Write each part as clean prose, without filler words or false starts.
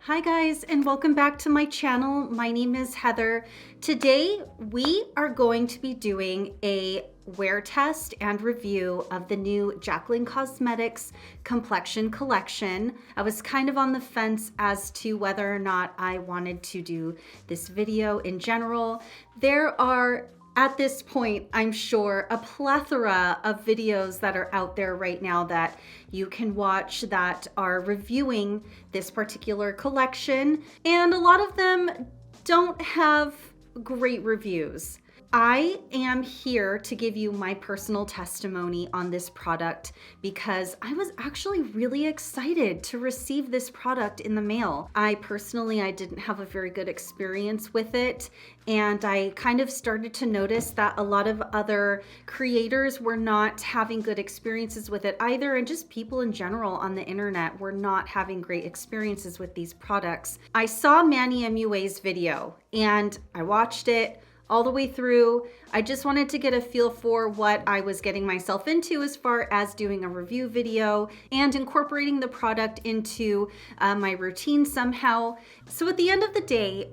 Hi guys, and welcome back to my channel. My name is Heather. Today we are going to be doing a wear test and review of the new JACLYN Cosmetics Complexion collection. I was kind of on the fence as to whether or not I wanted to do this video in general. There are, at this point, I'm sure, a plethora of videos that are out there right now that you can watch that are reviewing this particular collection, and a lot of them don't have great reviews. I am here to give you my personal testimony on this product because I was actually really excited to receive this product in the mail. I didn't have a very good experience with it, and I kind of started to notice that a lot of other creators were not having good experiences with it either, and just people in general on the internet were not having great experiences with these products. I saw Manny MUA's video and I watched it all the way through. I just wanted to get a feel for what I was getting myself into as far as doing a review video and incorporating the product into my routine somehow. So at the end of the day,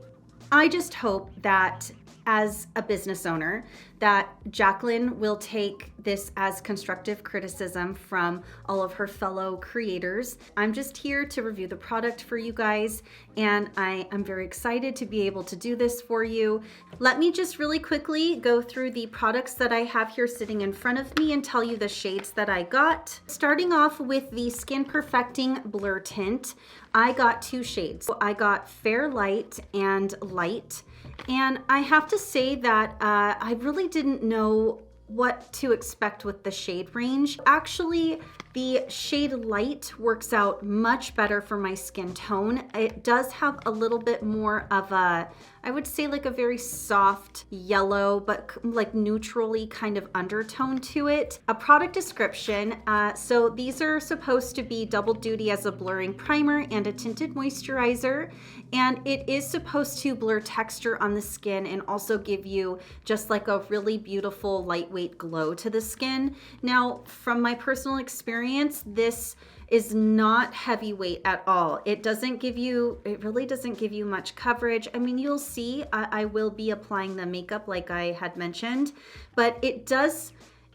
I just hope that as a business owner, that JACLYN will take this as constructive criticism from all of her fellow creators. I'm just here to review the product for you guys, and I am very excited to be able to do this for you. Let me just really quickly go through the products that I have here sitting in front of me and tell you the shades that I got. Starting off with the Skin Perfecting Blur Tint, I got two shades. I got Fair Light and Light. And I have to say that I really didn't know what to expect with the shade range. Actually, the shade Light works out much better for my skin tone. It does have a little bit more of a, I would say like a very soft yellow, but like neutrally kind of undertone to it. A product description. So these are supposed to be double duty as a blurring primer and a tinted moisturizer. And it is supposed to blur texture on the skin and also give you just like a really beautiful lightweight glow to the skin. Now, from my personal experience, this is not heavyweight at all. It really doesn't give you much coverage. I mean, you'll see, I will be applying the makeup like I had mentioned, but it does,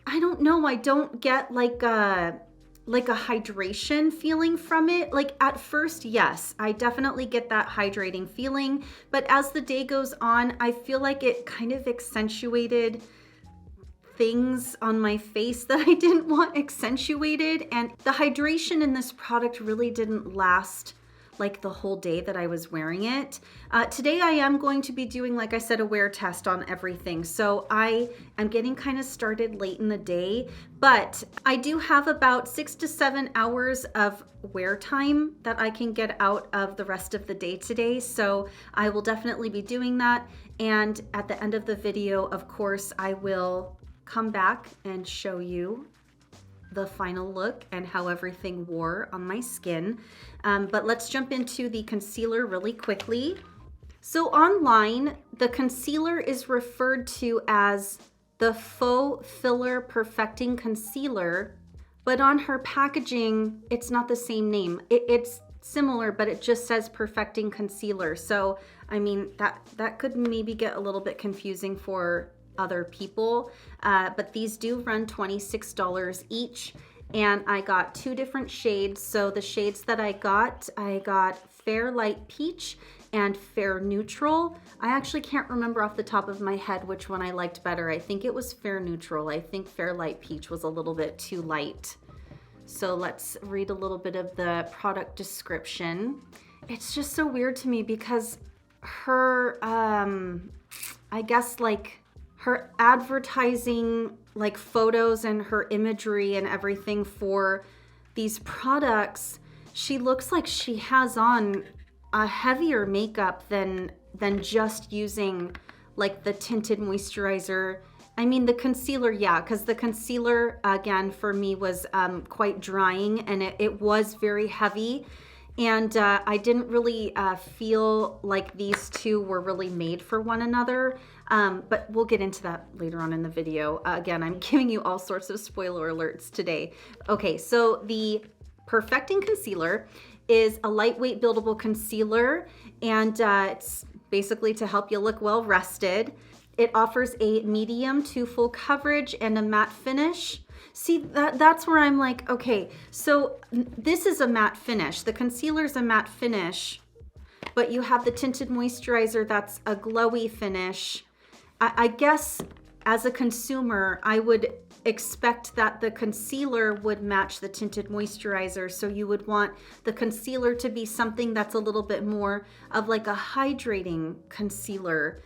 I don't know, I don't get like a hydration feeling from it. Like at first, yes, I definitely get that hydrating feeling, but as the day goes on, I feel like it kind of accentuated things on my face that I didn't want accentuated, and the hydration in this product really didn't last like the whole day that I was wearing it. Today I am going to be doing, like I said, a wear test on everything. So I am getting kind of started late in the day, but I do have about 6 to 7 hours of wear time that I can get out of the rest of the day today. So I will definitely be doing that. And at the end of the video, of course, I will come back and show you the final look and how everything wore on my skin. But let's jump into the concealer really quickly. So online, the concealer is referred to as the Faux Filler Perfecting Concealer, but on her packaging, it's not the same name. It's similar, but it just says Perfecting Concealer. So, I mean, that could maybe get a little bit confusing for other people, but these do run $26 each, and I got two different shades. So the shades that I got Fair Light Peach and Fair Neutral. I actually can't remember off the top of my head which one I liked better. I think it was Fair Neutral. I think Fair Light Peach was a little bit too light. So let's read a little bit of the product description. It's just so weird to me because her, I guess like her advertising, like photos and her imagery and everything for these products, she looks like she has on a heavier makeup than just using like the tinted moisturizer. I mean, the concealer, yeah, because the concealer, again, for me was quite drying, and it was very heavy. And I didn't really feel like these two were really made for one another. But we'll get into that later on in the video. Again, I'm giving you all sorts of spoiler alerts today. Okay, so the Perfecting Concealer is a lightweight buildable concealer, and it's basically to help you look well rested. It offers a medium to full coverage and a matte finish. See, that's where I'm like, okay, so this is a matte finish. The concealer's a matte finish, but you have the tinted moisturizer that's a glowy finish. I guess as a consumer, I would expect that the concealer would match the tinted moisturizer. So you would want the concealer to be something that's a little bit more of like a hydrating concealer.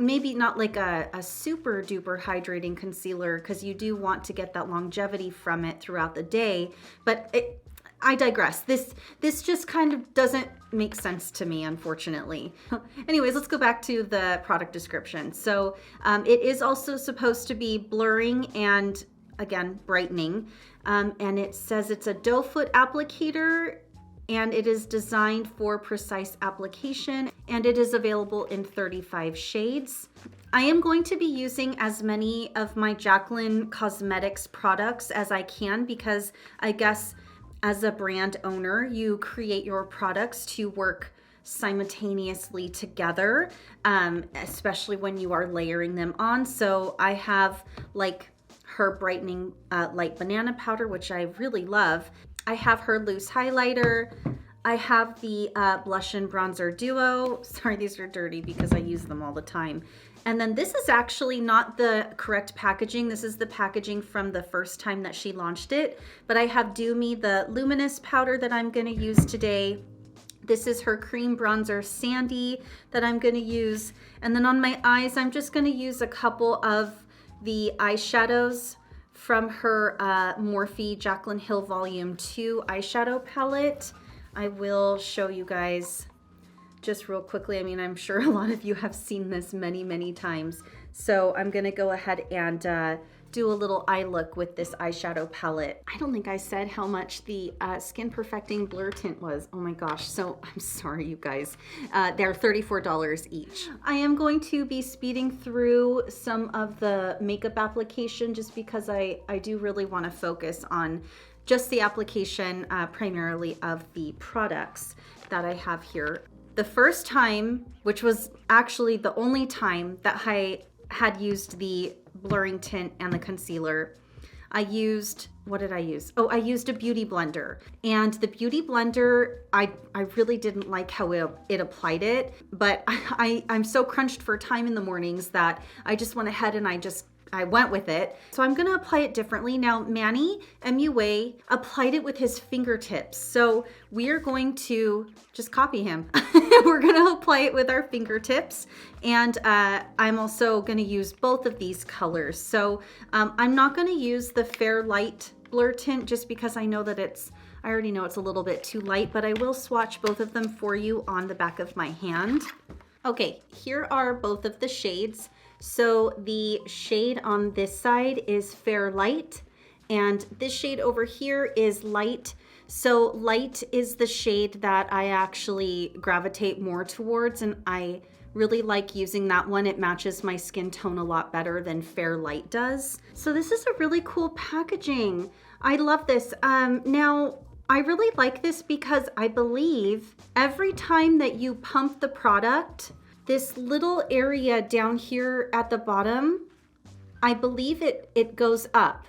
Maybe not like a super duper hydrating concealer, because you do want to get that longevity from it throughout the day. But I digress. This just kind of doesn't make sense to me, unfortunately. Anyways, let's go back to the product description. So it is also supposed to be blurring and, again, brightening. And it says it's a doe foot applicator, and it is designed for precise application, and it is available in 35 shades. I am going to be using as many of my JACLYN Cosmetics products as I can, because I guess as a brand owner, you create your products to work simultaneously together, especially when you are layering them on. So I have like her brightening light banana powder, which I really love. I have her loose highlighter. I have the blush and bronzer duo. Sorry, these are dirty because I use them all the time. And then this is actually not the correct packaging. This is the packaging from the first time that she launched it. But I have Do Me, the luminous powder that I'm gonna use today. This is her cream bronzer Sandy that I'm gonna use. And then on my eyes, I'm just gonna use a couple of the eyeshadows from her Morphe Jaclyn Hill Volume 2 eyeshadow palette. I will show you guys just real quickly. I mean, I'm sure a lot of you have seen this many, many times. So I'm gonna go ahead and do a little eye look with this eyeshadow palette. I don't think I said how much the Skin Perfecting Blur Tint was. Oh my gosh, so I'm sorry, you guys. They're $34 each. I am going to be speeding through some of the makeup application just because I do really wanna focus on just the application primarily of the products that I have here. The first time, which was actually the only time that I had used the blurring tint and the concealer, I used, what did I use? Oh, I used a beauty blender. And the beauty blender, I really didn't like how it applied it, but I'm so crunched for time in the mornings that I just went ahead and I went with it. So I'm gonna apply it differently. Now, Manny, MUA, applied it with his fingertips. So we are going to just copy him. We're gonna apply it with our fingertips. And I'm also gonna use both of these colors. So I'm not gonna use the Fair Light Blur Tint just because I know that I already know it's a little bit too light, but I will swatch both of them for you on the back of my hand. Okay, here are both of the shades. So the shade on this side is Fair Light, and this shade over here is Light. So Light is the shade that I actually gravitate more towards, and I really like using that one. It matches my skin tone a lot better than Fair Light does. So this is a really cool packaging. I love this. Now, I really like this because I believe every time that you pump the product, this little area down here at the bottom, I believe it goes up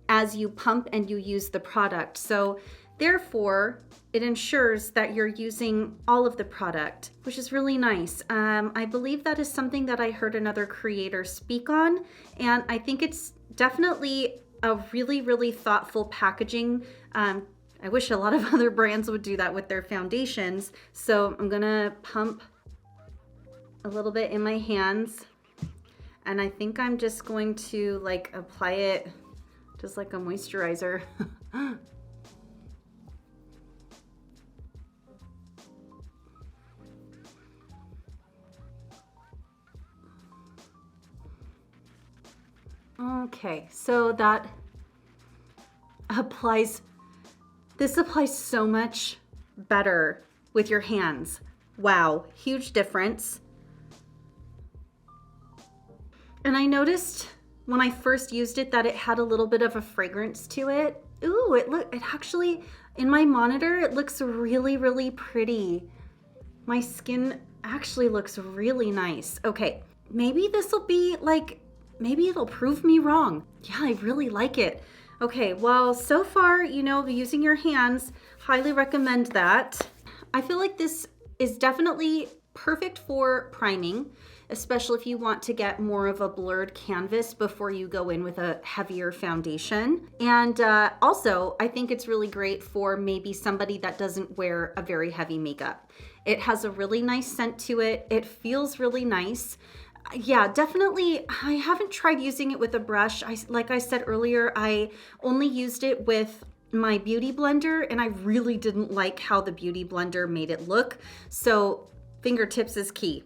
as you pump and you use the product. So therefore, it ensures that you're using all of the product, which is really nice. I believe that is something that I heard another creator speak on, and I think it's definitely a really, really thoughtful packaging. I wish a lot of other brands would do that with their foundations. So I'm gonna pump a little bit in my hands, and I think I'm just going to like apply it just like a moisturizer. Okay, so that applies, this applies so much better with your hands. Wow, huge difference. And I noticed when I first used it that it had a little bit of a fragrance to it. Ooh, it In my monitor, it looks really, really pretty. My skin actually looks really nice. Okay, maybe this will be like, maybe it'll prove me wrong. Yeah, I really like it. Okay, well, so far, you know, using your hands, highly recommend that. I feel like this is definitely perfect for priming, especially if you want to get more of a blurred canvas before you go in with a heavier foundation. And also, I think it's really great for maybe somebody that doesn't wear a very heavy makeup. It has a really nice scent to it. It feels really nice. Yeah, definitely. I haven't tried using it with a brush. Like I said earlier, I only used it with my beauty blender, and I really didn't like how the beauty blender made it look. So fingertips is key.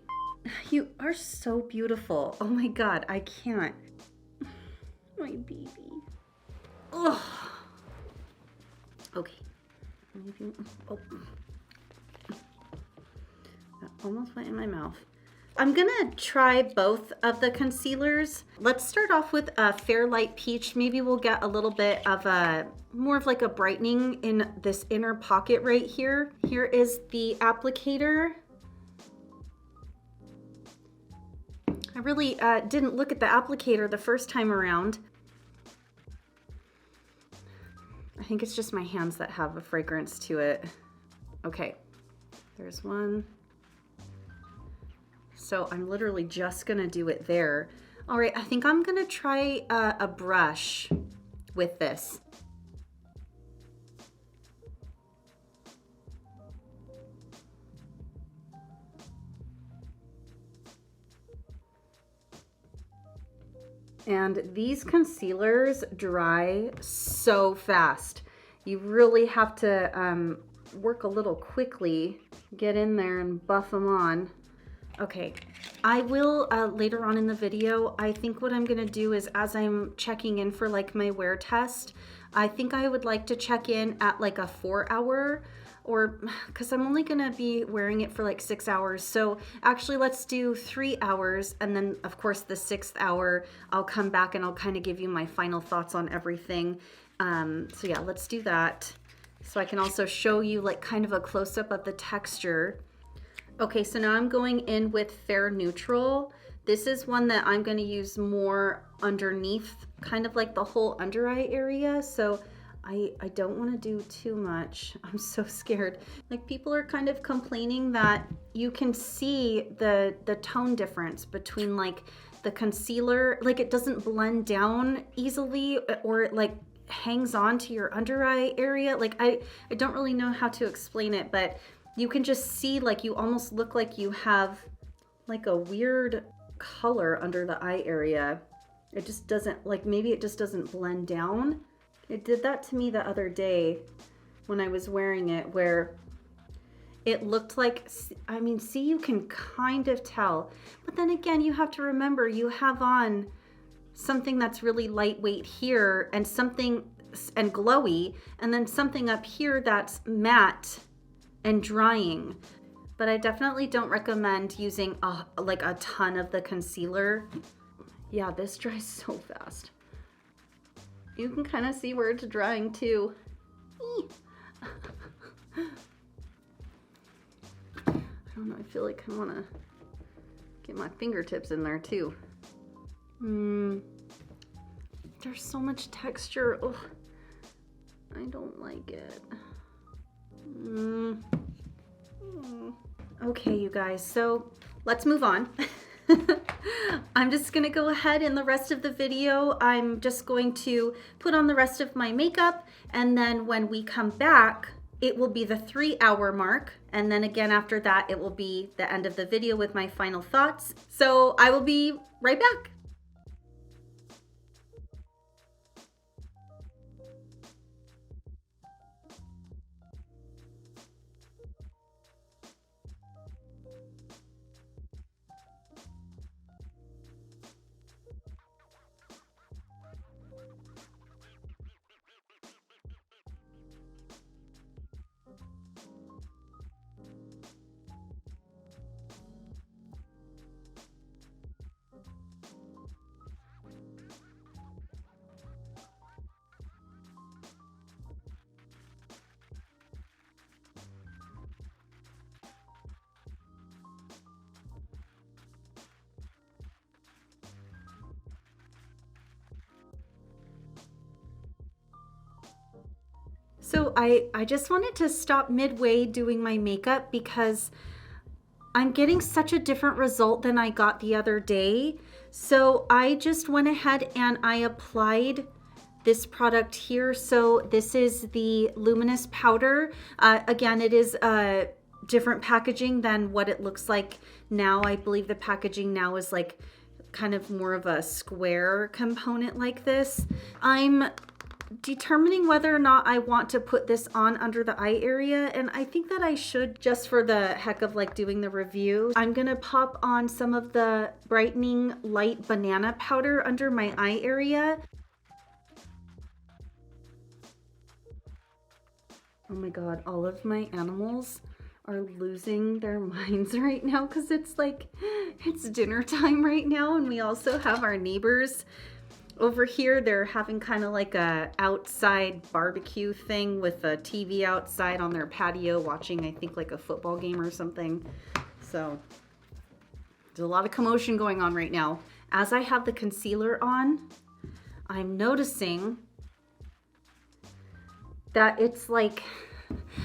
You are so beautiful. Oh my God, I can't. My baby. Oh. Okay. Oh. That almost went in my mouth. I'm gonna try both of the concealers. Let's start off with a Fair Light Peach. Maybe we'll get a little bit of a, more of like a brightening in this inner pocket right here. Here is the applicator. I really didn't look at the applicator the first time around. I think it's just my hands that have a fragrance to it. Okay, there's one. So I'm literally just gonna do it there. All right, I think I'm gonna try a brush with this. And these concealers dry so fast. You really have to work a little quickly, get in there and buff them on. Okay, I will later on in the video, I think what I'm gonna do is, as I'm checking in for like my wear test, I think I would like to check in at like a 4-hour, or because I'm only gonna be wearing it for like 6 hours. So actually let's do 3 hours, and then of course the 6th hour, I'll come back and I'll kind of give you my final thoughts on everything. So yeah, let's do that. So I can also show you like kind of a close-up of the texture. Okay, so now I'm going in with Fair Neutral. This is one that I'm going to use more underneath, kind of like the whole under eye area. So I don't want to do too much. I'm so scared. Like, people are kind of complaining that you can see the tone difference between like the concealer, like it doesn't blend down easily, or it like hangs on to your under eye area. Like I don't really know how to explain it, but you can just see like you almost look like you have like a weird color under the eye area. It just doesn't, like, maybe it just doesn't blend down. It did that to me the other day when I was wearing it, where it looked like, I mean, see, you can kind of tell, but then again, you have to remember you have on something that's really lightweight here and something and glowy, and then something up here that's matte and drying. But I definitely don't recommend using like a ton of the concealer. Yeah, this dries so fast. You can kind of see where it's drying too. I don't know, I feel like I want to get my fingertips in there too. There's so much texture. Ugh. I don't like it. Okay, you guys, so let's move on. I'm just gonna go ahead, in the rest of the video, I'm just going to put on the rest of my makeup, and then when we come back, it will be the 3-hour mark, and then again after that, it will be the end of the video with my final thoughts. So I will be right back. So I just wanted to stop midway doing my makeup because I'm getting such a different result than I got the other day. So I just went ahead and I applied this product here. So this is the Luminous powder. Again, it is different packaging than what it looks like now. I believe the packaging now is like kind of more of a square component like this. I'm determining whether or not I want to put this on under the eye area, and I think that I should, just for the heck of like doing the review. I'm gonna pop on some of the Brightening Light Banana powder under my eye area. Oh my god, all of my animals are losing their minds right now because it's like, it's dinner time right now, and we also have our neighbors over here. They're having kind of like a outside barbecue thing with a TV outside on their patio watching, I think, like a football game or something. So there's a lot of commotion going on right now. As I have the concealer on, I'm noticing that it's like,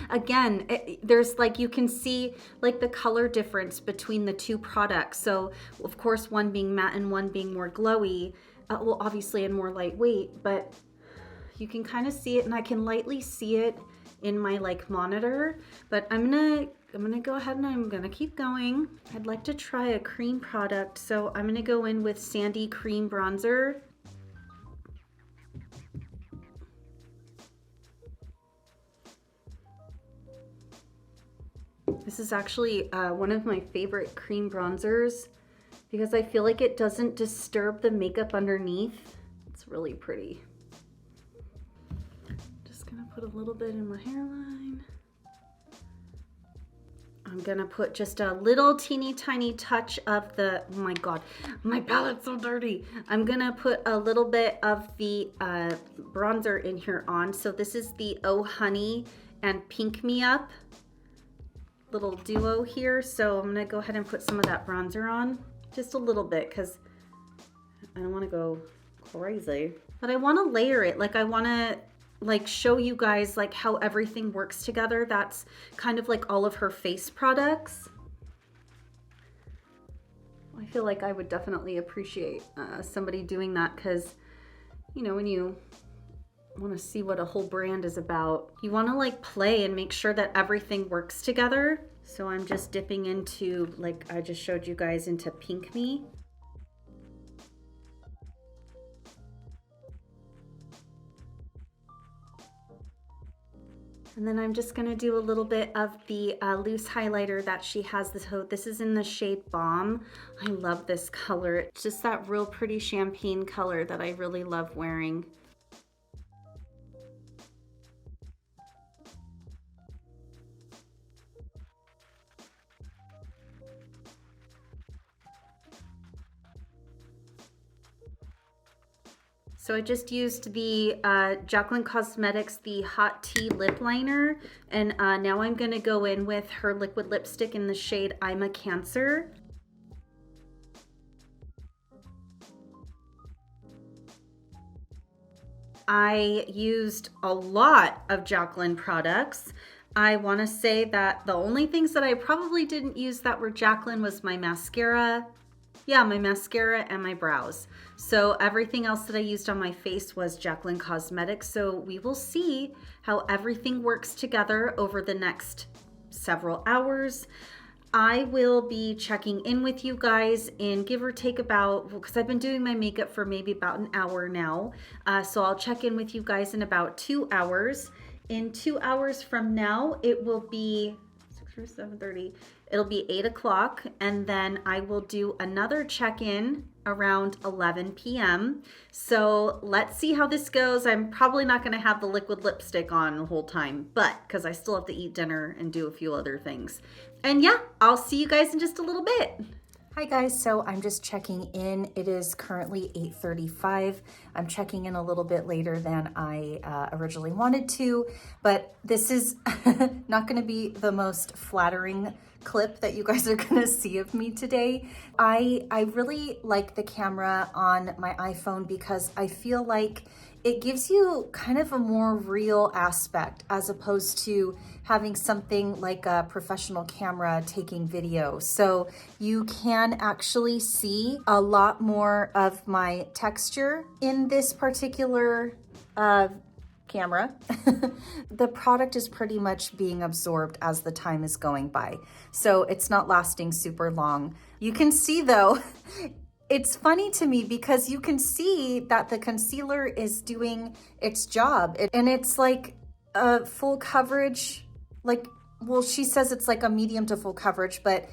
again, there's like, you can see like the color difference between the two products. So of course, one being matte and one being more glowy, well, obviously, and more lightweight, but you can kind of see it, and I can lightly see it in my like monitor. But I'm gonna go ahead and I'm gonna keep going. I'd like to try a cream product, so I'm gonna go in with Sandy Cream Bronzer. This is actually one of my favorite cream bronzers because I feel like it doesn't disturb the makeup underneath. It's really pretty. Just gonna put a little bit in my hairline. I'm gonna put just a little teeny tiny touch of the, oh my god, my palette's so dirty. I'm gonna put a little bit of the bronzer in here on. So this is the Oh Honey and Pink Me Up little duo here. So I'm gonna go ahead and put some of that bronzer on. Just a little bit, because I don't want to go crazy, but I want to layer it. Like, I want to like show you guys like how everything works together. That's kind of like all of her face products. I feel like I would definitely appreciate somebody doing that, because, you know, when you want to see what a whole brand is about, you want to like play and make sure that everything works together. So I'm just dipping into, like I just showed you guys, into Pink Me. And then I'm just gonna do a little bit of the loose highlighter that she has. This is in the shade Balm. I love this color. It's just that real pretty champagne color that I really love wearing. So I just used the JACLYN Cosmetics, the Hot Tea Lip Liner, and now I'm gonna go in with her liquid lipstick in the shade I'm a Cancer. I used a lot of JACLYN products. I wanna say that the only things that I probably didn't use that were JACLYN was my mascara. Yeah, my mascara and my brows. So everything else that I used on my face was JACLYN Cosmetics. So we will see how everything works together over the next several hours. I will be checking in with you guys in give or take about, because I've been doing my makeup for maybe about an hour now. So I'll check in with you guys in about 2 hours. In 2 hours from now, it will be 6 or 7:30. It'll be 8 o'clock, and then I will do another check-in around 11 p.m. So let's see how this goes. I'm probably not gonna have the liquid lipstick on the whole time, but because I still have to eat dinner and do a few other things. And yeah, I'll see you guys in just a little bit. Hi guys, so I'm just checking in. It is currently 8:35. I'm checking in a little bit later than I originally wanted to, but this is not gonna be the most flattering clip that you guys are gonna see of me today. I really like the camera on my iPhone because I feel like it gives you kind of a more real aspect as opposed to having something like a professional camera taking video. So you can actually see a lot more of my texture in this particular camera. The product is pretty much being absorbed as the time is going by. So it's not lasting super long. You can see though, it's funny to me because you can see that the concealer is doing its job. And it's like a full coverage, like, well, she says it's like a medium to full coverage, but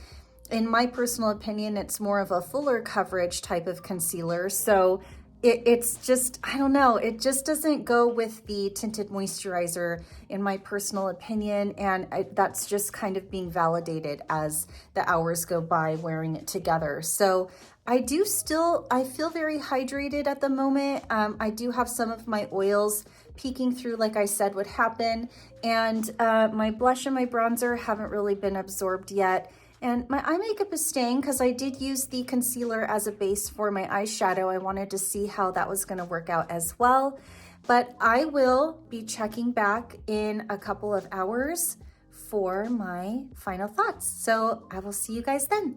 in my personal opinion, it's more of a fuller coverage type of concealer. So it's just, I don't know, it just doesn't go with the tinted moisturizer in my personal opinion. And that's just kind of being validated as the hours go by wearing it together. So I feel very hydrated at the moment. I do have some of my oils peeking through, like I said would happen. And my blush and my bronzer haven't really been absorbed yet. And my eye makeup is staying because I did use the concealer as a base for my eyeshadow. I wanted to see how that was going to work out as well. But I will be checking back in a couple of hours for my final thoughts. So I will see you guys then.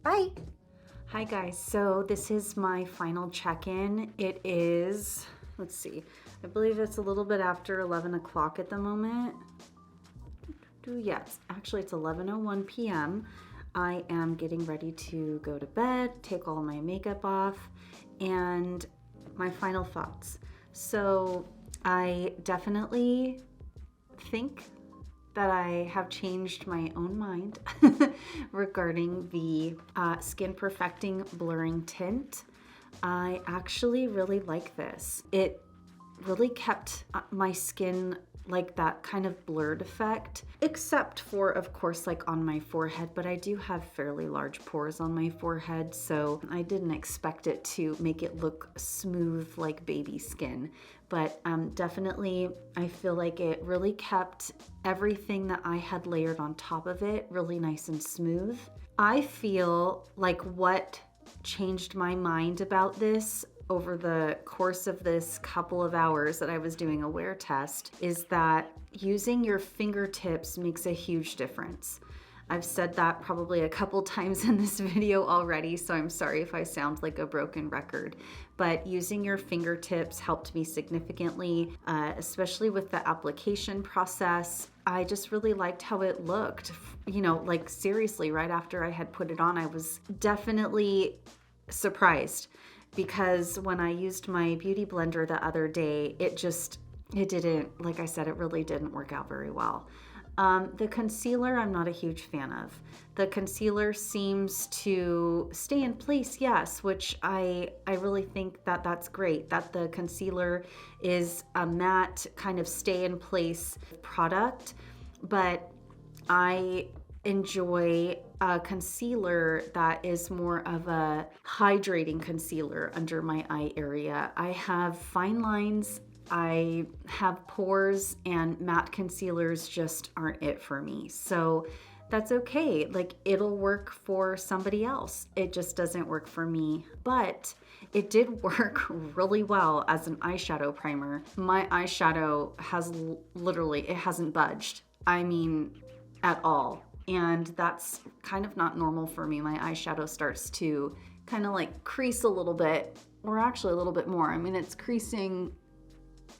Bye. Hi guys, so this is my final check-in. It is, let's see, I believe it's a little bit after 11 o'clock at the moment. Yes, actually it's 11:01 p.m. I am getting ready to go to bed, take all my makeup off, and my final thoughts. So I definitely think that I have changed my own mind regarding the Skin Perfecting Blurring Tint. I actually really like this. It really kept my skin like that kind of blurred effect, except for, of course, like on my forehead, but I do have fairly large pores on my forehead, so I didn't expect it to make it look smooth like baby skin. But definitely, I feel like it really kept everything that I had layered on top of it really nice and smooth. I feel like what changed my mind about this over the course of this couple of hours that I was doing a wear test is that using your fingertips makes a huge difference. I've said that probably a couple times in this video already, so I'm sorry if I sound like a broken record, but using your fingertips helped me significantly, especially with the application process. I just really liked how it looked. You know, like seriously, right after I had put it on, I was definitely surprised because when I used my beauty blender the other day, it didn't, like I said, it really didn't work out very well. The concealer, I'm not a huge fan of. The concealer seems to stay in place, yes, which I really think that that's great, that the concealer is a matte kind of stay in place product, but I enjoy a concealer that is more of a hydrating concealer under my eye area. I have fine lines, I have pores, and matte concealers just aren't it for me. So that's okay. Like, it'll work for somebody else. It just doesn't work for me. But it did work really well as an eyeshadow primer. My eyeshadow has literally, it hasn't budged. I mean, at all. And that's kind of not normal for me. My eyeshadow starts to kind of like crease a little bit, or actually a little bit more. I mean, it's creasing.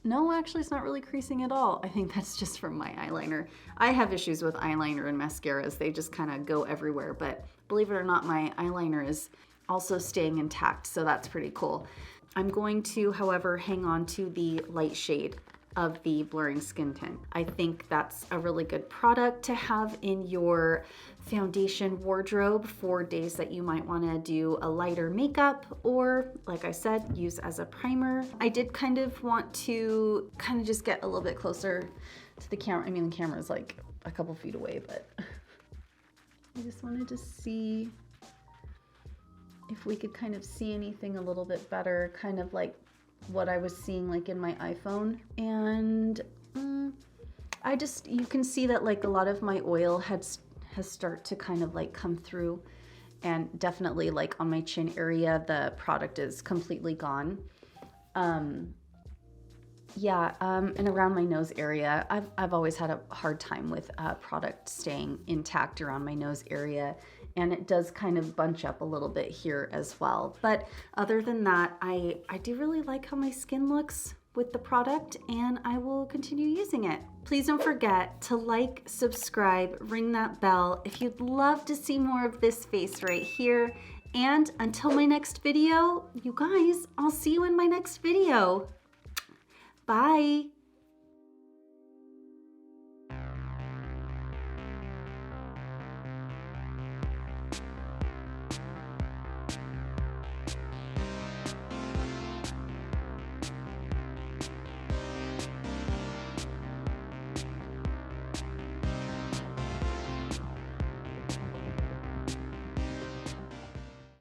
No, actually it's not really creasing at all. I think that's just from my eyeliner. I have issues with eyeliner and mascaras. They just kind of go everywhere, but believe it or not, my eyeliner is also staying intact, so that's pretty cool. I'm going to, however, hang on to the light shade of the Blurring Skin Tint. I think that's a really good product to have in your foundation wardrobe for days that you might want to do a lighter makeup, or like I said, use as a primer. I did kind of want to kind of just get a little bit closer to the camera. I mean, the camera is like a couple feet away, but I just wanted to see if we could kind of see anything a little bit better, kind of like what I was seeing like in my iPhone. And you can see that like a lot of my oil has started to kind of like come through, and definitely like on my chin area, the product is completely gone. And around my nose area, I've always had a hard time with product staying intact around my nose area, and it does kind of bunch up a little bit here as well. But other than that, I do really like how my skin looks with the product, and I will continue using it. Please don't forget to like, subscribe, ring that bell if you'd love to see more of this face right here. And until my next video, you guys, I'll see you in my next video. Bye.